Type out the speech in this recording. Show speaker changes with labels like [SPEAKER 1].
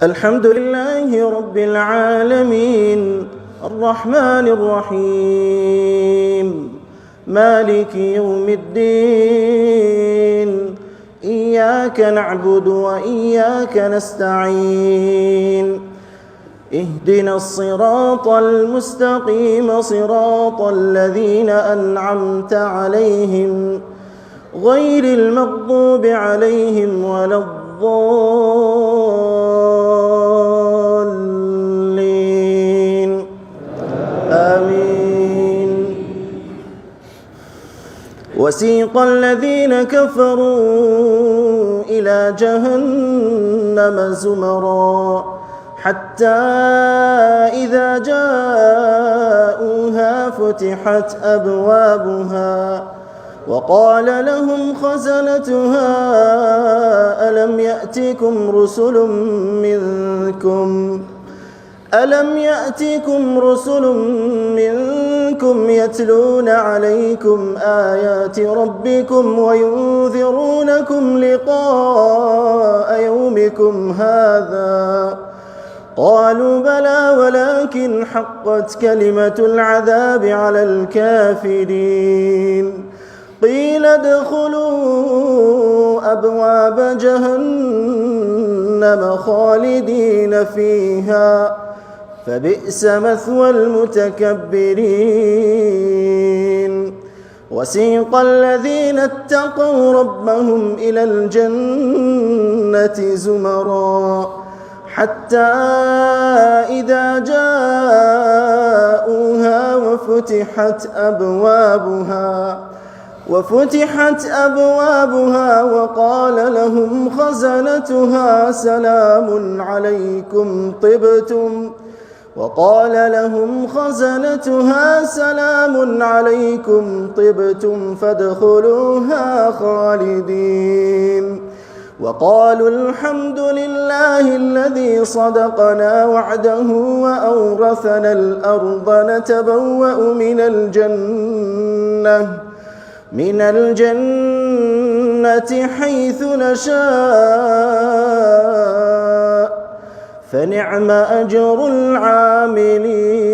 [SPEAKER 1] الحمد لله رب العالمين الرحمن الرحيم مالك يوم الدين إياك نعبد وإياك نستعين اهدنا الصراط المستقيم صراط الذين أنعمت عليهم غير المغضوب عليهم ولا الضالين آمين. وسيق الذين كفروا إلى جهنم زمرا حتى إذا جاءوها فتحت أبوابها وقال لهم خزنتها ألم يأتكم رسل منكم يتلون عليكم آيات ربكم وينذرونكم لقاء يومكم هذا قالوا بلى ولكن حقت كلمة العذاب على الكافرين قيل ادخلوا أبواب جهنم خالدين فيها فبئس مثوى المتكبرين. وسيق الذين اتقوا ربهم إلى الجنة زمرا حتى إذا جاءوها وفتحت أبوابها وقال لهم خزنتها سلام عليكم طبتم فادخلوها خالدين وقالوا الحمد لله الذي صدقنا وعده وأورثنا الأرض نتبوأ من الجنة حيث نشاء فنعم أجر العاملين.